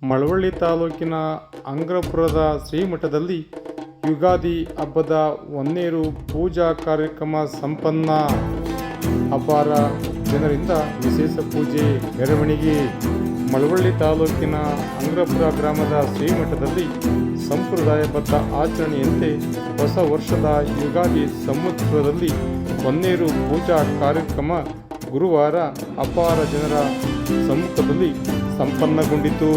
ಮಳವಳ್ಳಿ ತಾಲೂಕಿನ ಅಂಗ್ರಪುರದ ಶ್ರೀಮಠದಲ್ಲಿ ಯುಗಾದಿ ಹಬ್ಬದ ಹೊನ್ನೇರು ಪೂಜಾ ಕಾರ್ಯಕ್ರಮ ಸಂಪನ್ನ. ಅಪಾರ ಜನರಿಂದ ವಿಶೇಷ ಪೂಜೆ ಮೆರವಣಿಗೆ. ಮಳವಳ್ಳಿ ತಾಲೂಕಿನ ಅಂಗ್ರಪುರ ಗ್ರಾಮದ ಶ್ರೀಮಠದಲ್ಲಿ ಸಂಪ್ರದಾಯಬದ್ಧ ಆಚರಣೆಯಂತೆ ಹೊಸ ವರ್ಷದ ಯುಗಾದಿ ಸಂವತ್ಸರದಲ್ಲಿ ಹೊನ್ನೇರು ಪೂಜಾ ಕಾರ್ಯಕ್ರಮ ಗುರುವಾರ ಅಪಾರ ಜನರ ಸಮ್ಮುಖದಲ್ಲಿ ಸಂಪನ್ನಗೊಂಡಿತು.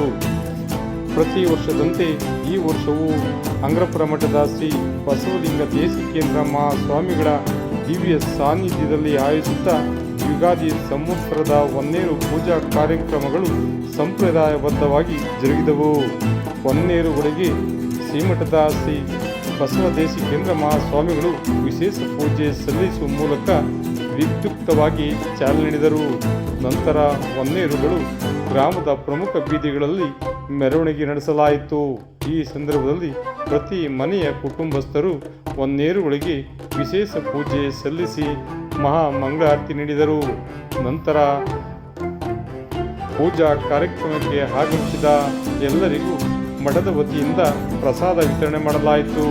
ಪ್ರತಿ ವರ್ಷದಂತೆ ಈ ವರ್ಷವೂ ಅಂಗ್ರಪುರ ಮಠದ ಶ್ರೀ ಬಸವಲಿಂಗ ದೇಶಿಕೇಂದ್ರ ಮಹಾಸ್ವಾಮಿಗಳ ದಿವ್ಯ ಸಾನ್ನಿಧ್ಯದಲ್ಲಿ ಆಯೋಜಿಸಿದ್ದ ಯುಗಾದಿ ಸಂವತ್ಸರದ ಹೊನ್ನೇರು ಪೂಜಾ ಕಾರ್ಯಕ್ರಮಗಳು ಸಂಪ್ರದಾಯಬದ್ಧವಾಗಿ ಜರುಗಿದವು. ಹೊನ್ನೇರುಗಳಿಗೆ ಶ್ರೀಮಠದ ಶ್ರೀ ಬಸವದೇಶಿಕೇಂದ್ರ ಮಹಾಸ್ವಾಮಿಗಳು ವಿಶೇಷ ಪೂಜೆ ಸಲ್ಲಿಸುವ ಮೂಲಕ ವಿದ್ಯುಕ್ತವಾಗಿ ಚಾಲನೆ ನೀಡಿದರು. ನಂತರ ಹೊನ್ನೇರುಗಳು ಗ್ರಾಮದ ಪ್ರಮುಖ ಬೀದಿಗಳಲ್ಲಿ ಮೆರವಣಿಗೆ ನಡೆಸಲಾಯಿತು. ಈ ಸಂದರ್ಭದಲ್ಲಿ ಪ್ರತಿ ಮನೆಯ ಕುಟುಂಬಸ್ಥರು ಹೊನ್ನೇರುಗಳಿಗೆ ವಿಶೇಷ ಪೂಜೆ ಸಲ್ಲಿಸಿ ಮಹಾ ಮಂಗಳಾರತಿ ನೀಡಿದರು. ನಂತರ ಪೂಜಾ ಕಾರ್ಯಕ್ರಮಕ್ಕೆ ಆಗಮಿಸಿದ ಎಲ್ಲರಿಗೂ ಮಠದ ವತಿಯಿಂದ ಪ್ರಸಾದ ವಿತರಣೆ ಮಾಡಲಾಯಿತು.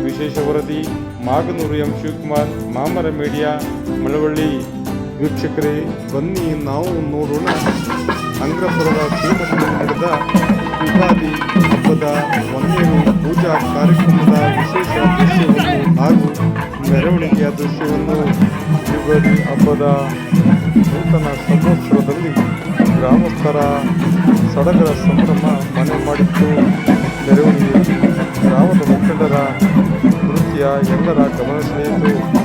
ವಿಶೇಷ ವರದಿ ಮಾಗನೂರು ಎಂ ಶಿವಕುಮಾರ್, ಮಾಮರ ಮೀಡಿಯಾ, ಮಳವಳ್ಳಿ. ವೀಕ್ಷಕರೇ, ಬನ್ನಿ ನಾವು ನೋಡೋಣ ಅಂಗ್ರಪುರದ ಶ್ರೀಮಠದಲ್ಲಿ ನಡೆದ ಯುಗಾದಿ ಹಬ್ಬದ ಹೊನ್ನೇರು ಪೂಜಾ ಕಾರ್ಯಕ್ರಮದ ವಿಶೇಷ ದೃಶ್ಯವನ್ನು ಹಾಗೂ ಮೆರವಣಿಗೆಯ ದೃಶ್ಯವನ್ನು. ಯುಗಾದಿ ಹಬ್ಬದ ನೂತನ ಸಂವತ್ಸರದಲ್ಲಿ ಗ್ರಾಮಸ್ಥರ ಸಡಗರ ಸಂಭ್ರಮ ಮನೆ ಮಾಡಿತ್ತು. ಮೆರವಣಿಗೆಯಲ್ಲಿ ಗ್ರಾಮದ ಮುಖಂಡರ ನೃತ್ಯ ಎಲ್ಲರ ಗಮನ ಸೆಳೆಯಿತು.